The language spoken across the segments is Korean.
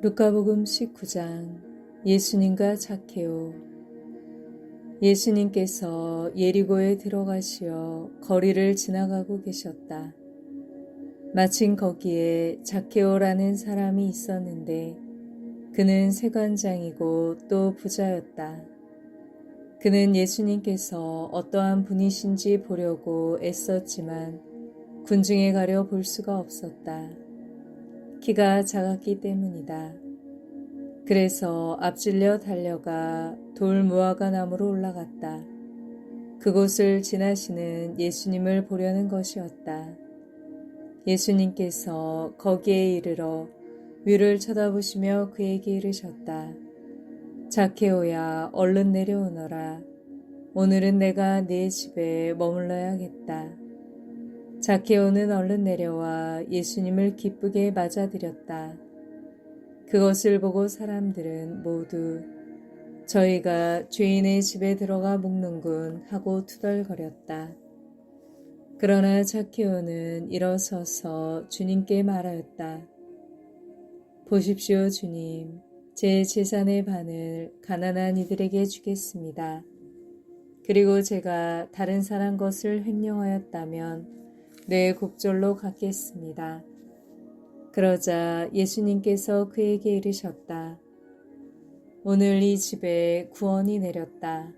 루카복음 19장. 예수님과 zak케오. 예수님께서 예리고에 들어가시어 거리를 지나가고 계셨다. 마침 거기에 zak케오라는 사람이 있었는데 그는 세관장이고 또 부자였다. 그는 예수님께서 어떠한 분이신지 보려고 애썼지만 군중에 가려 볼 수가 없었다. 키가 작았기 때문이다. 그래서 앞질려 달려가 돌무화과 나무로 올라갔다. 그곳을 지나시는 예수님을 보려는 것이었다. 예수님께서 거기에 이르러 위를 쳐다보시며 그에게 이르셨다. zak케오야, 얼른 내려오너라. 오늘은 내가 네 집에 머물러야겠다. zak케오는 얼른 내려와 예수님을 기쁘게 맞아들였다. 그것을 보고 사람들은 모두 저희가 죄인의 집에 들어가 묵는군 하고 투덜거렸다. 그러나 zak케오는 일어서서 주님께 말하였다. 보십시오, 주님. 제 재산의 반을 가난한 이들에게 주겠습니다. 그리고 제가 다른 사람 것을 횡령하였다면 내 곡절로 갚겠습니다. 그러자 예수님께서 그에게 이르셨다. 오늘 이 집에 구원이 내렸다.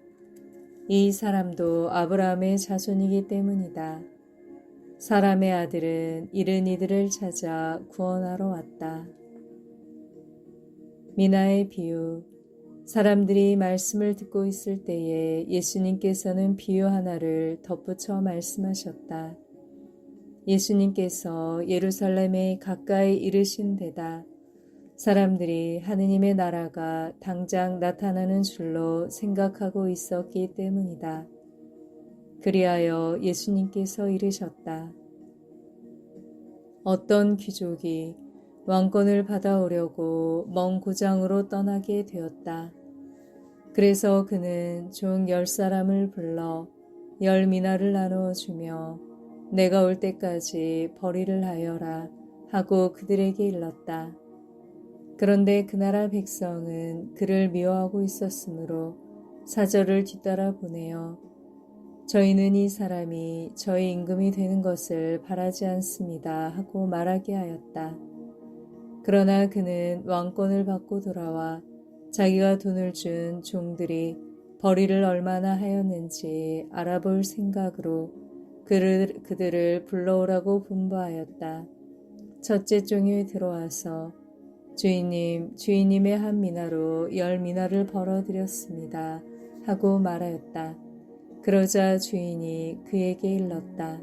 이 사람도 아브라함의 자손이기 때문이다. 사람의 아들은 잃은 이들을 찾아 구원하러 왔다. 미나의 비유. 사람들이 말씀을 듣고 있을 때에 예수님께서는 비유 하나를 덧붙여 말씀하셨다. 예수님께서 예루살렘에 가까이 이르신 데다 사람들이 하느님의 나라가 당장 나타나는 줄로 생각하고 있었기 때문이다. 그리하여 예수님께서 이르셨다. 어떤 귀족이 왕권을 받아오려고 먼 고장으로 떠나게 되었다. 그래서 그는 종 10사람을 불러 10미나를 나누어 주며 내가 올 때까지 벌이를 하여라 하고 그들에게 일렀다. 그런데 그 나라 백성은 그를 미워하고 있었으므로 사절을 뒤따라 보내어 저희는 이 사람이 저희 임금이 되는 것을 바라지 않습니다 하고 말하게 하였다. 그러나 그는 왕권을 받고 돌아와 자기가 돈을 준 종들이 벌이를 얼마나 하였는지 알아볼 생각으로 그들을 불러오라고 분부하였다. 첫째 종이 들어와서 주인님의 한 미나로 10미나를 벌어들였습니다 하고 말하였다. 그러자 주인이 그에게 일렀다.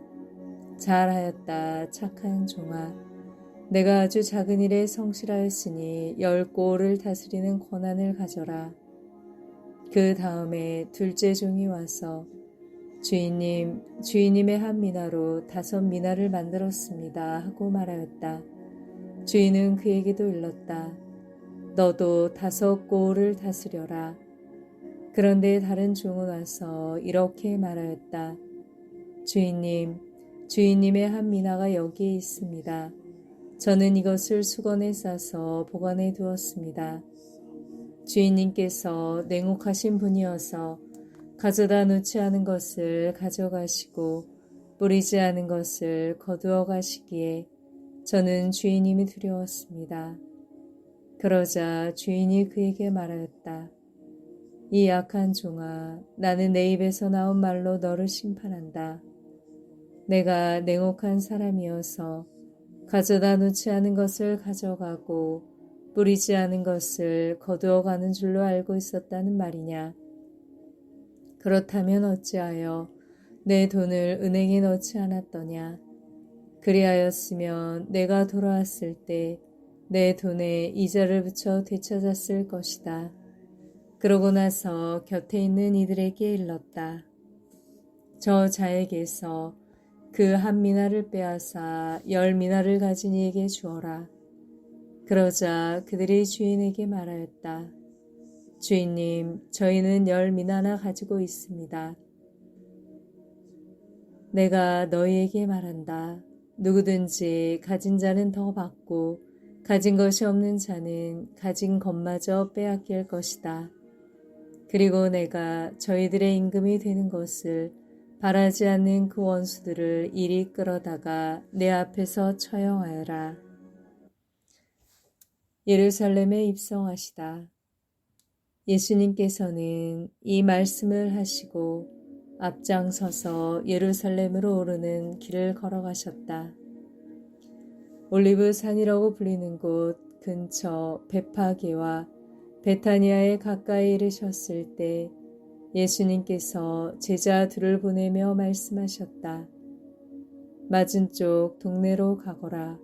잘하였다, 착한 종아. 내가 아주 작은 일에 성실하였으니 10고을을 다스리는 권한을 가져라. 그 다음에 둘째 종이 와서 주인님의 한 미나로 5미나를 만들었습니다 하고 말하였다. 주인은 그에게도 일렀다. 너도 5고을을 다스려라. 그런데 다른 종은 와서 이렇게 말하였다. 주인님의 한 미나가 여기에 있습니다. 저는 이것을 수건에 싸서 보관해 두었습니다. 주인님께서 냉혹하신 분이어서 가져다 놓지 않은 것을 가져가시고 뿌리지 않은 것을 거두어 가시기에 저는 주인님이 두려웠습니다. 그러자 주인이 그에게 말하였다. 이 약한 종아, 나는 내 입에서 나온 말로 너를 심판한다. 내가 냉혹한 사람이어서 가져다 놓지 않은 것을 가져가고 뿌리지 않은 것을 거두어 가는 줄로 알고 있었다는 말이냐? 그렇다면 어찌하여 내 돈을 은행에 넣지 않았더냐? 그리하였으면 내가 돌아왔을 때 내 돈에 이자를 붙여 되찾았을 것이다. 그러고 나서 곁에 있는 이들에게 일렀다. 저 자에게서 그 한 미나를 빼앗아 10미나를 가진 이에게 주어라. 그러자 그들이 주인에게 말하였다. 주인님, 저희는 10미나나 가지고 있습니다. 내가 너희에게 말한다. 누구든지 가진 자는 더 받고 가진 것이 없는 자는 가진 것마저 빼앗길 것이다. 그리고 내가 저희들의 임금이 되는 것을 바라지 않는 그 원수들을 이리 끌어다가 내 앞에서 처형하여라. 예루살렘에 입성하시다. 예수님께서는 이 말씀을 하시고 앞장서서 예루살렘으로 오르는 길을 걸어가셨다. 올리브산이라고 불리는 곳 근처 베파게와 베타니아에 가까이 이르셨을 때 예수님께서 제자 둘을 보내며 말씀하셨다. 맞은쪽 동네로 가거라.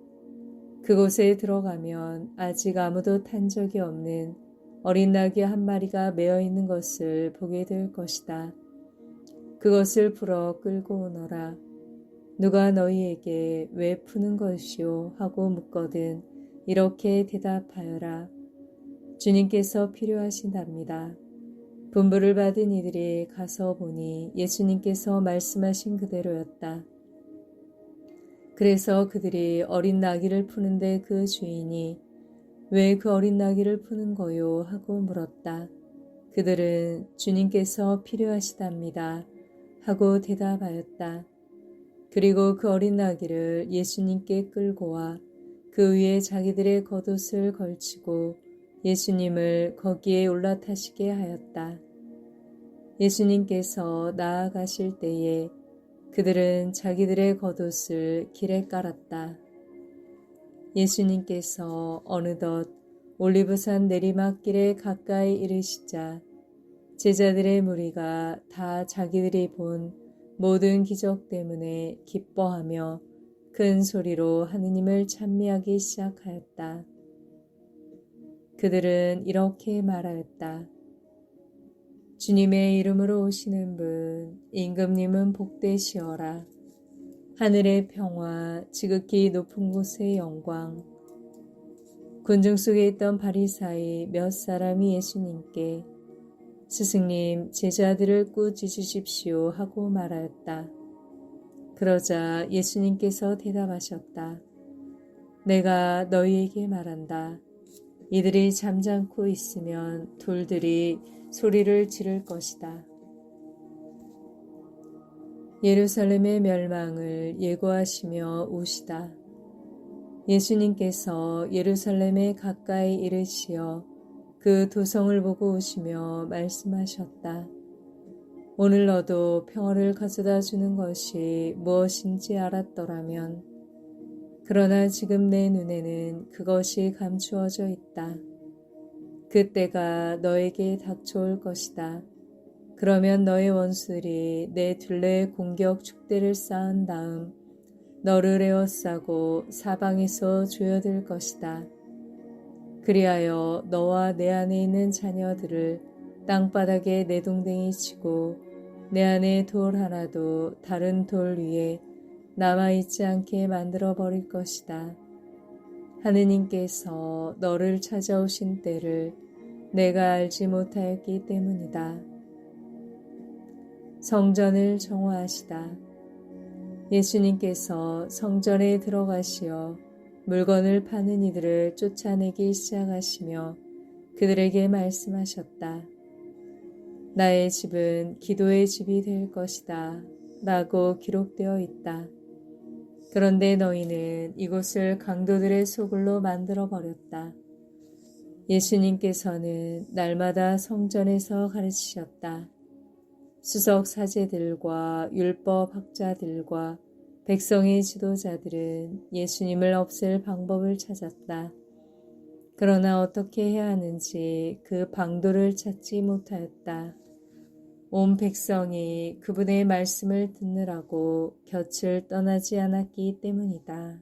그곳에 들어가면 아직 아무도 탄 적이 없는 어린 나귀 한 마리가 매어 있는 것을 보게 될 것이다. 그것을 풀어 끌고 오너라. 누가 너희에게 왜 푸는 것이오? 하고 묻거든 이렇게 대답하여라. 주님께서 필요하신답니다. 분부를 받은 이들이 가서 보니 예수님께서 말씀하신 그대로였다. 그래서 그들이 어린 나귀를 푸는데 그 주인이 왜 그 어린 나귀를 푸는 거요? 하고 물었다. 그들은 주님께서 필요하시답니다. 하고 대답하였다. 그리고 그 어린 나귀를 예수님께 끌고 와 그 위에 자기들의 겉옷을 걸치고 예수님을 거기에 올라타시게 하였다. 예수님께서 나아가실 때에 그들은 자기들의 겉옷을 길에 깔았다. 예수님께서 어느덧 올리브산 내리막길에 가까이 이르시자 제자들의 무리가 다 자기들이 본 모든 기적 때문에 기뻐하며 큰 소리로 하느님을 찬미하기 시작하였다. 그들은 이렇게 말하였다. 주님의 이름으로 오시는 분, 임금님은 복되시어라. 하늘의 평화, 지극히 높은 곳의 영광. 군중 속에 있던 바리사이 몇 사람이 예수님께 스승님, 제자들을 꾸짖으십시오 하고 말하였다. 그러자 예수님께서 대답하셨다. 내가 너희에게 말한다. 이들이 잠잠코 있으면 돌들이 소리를 지를 것이다. 예루살렘의 멸망을 예고하시며 우시다. 예수님께서 예루살렘에 가까이 이르시어 그 도성을 보고 오시며 말씀하셨다. 오늘 너도 평화를 가져다 주는 것이 무엇인지 알았더라면 그러나 지금 내 눈에는 그것이 감추어져 있다. 그때가 너에게 닥쳐올 것이다. 그러면 너의 원수들이 내 둘레에 공격 축대를 쌓은 다음 너를 에워싸고 사방에서 조여들 것이다. 그리하여 너와 내 안에 있는 자녀들을 땅바닥에 내동댕이 치고 내 안에 돌 하나도 다른 돌 위에 남아있지 않게 만들어 버릴 것이다. 하느님께서 너를 찾아오신 때를 내가 알지 못하였기 때문이다. 성전을 정화하시다. 예수님께서 성전에 들어가시어 물건을 파는 이들을 쫓아내기 시작하시며 그들에게 말씀하셨다. 나의 집은 기도의 집이 될 것이다. 라고 기록되어 있다. 그런데 너희는 이곳을 강도들의 소굴로 만들어 버렸다. 예수님께서는 날마다 성전에서 가르치셨다. 수석 사제들과 율법 학자들과 백성의 지도자들은 예수님을 없앨 방법을 찾았다. 그러나 어떻게 해야 하는지 그 방도를 찾지 못하였다. 온 백성이 그분의 말씀을 듣느라고 곁을 떠나지 않았기 때문이다.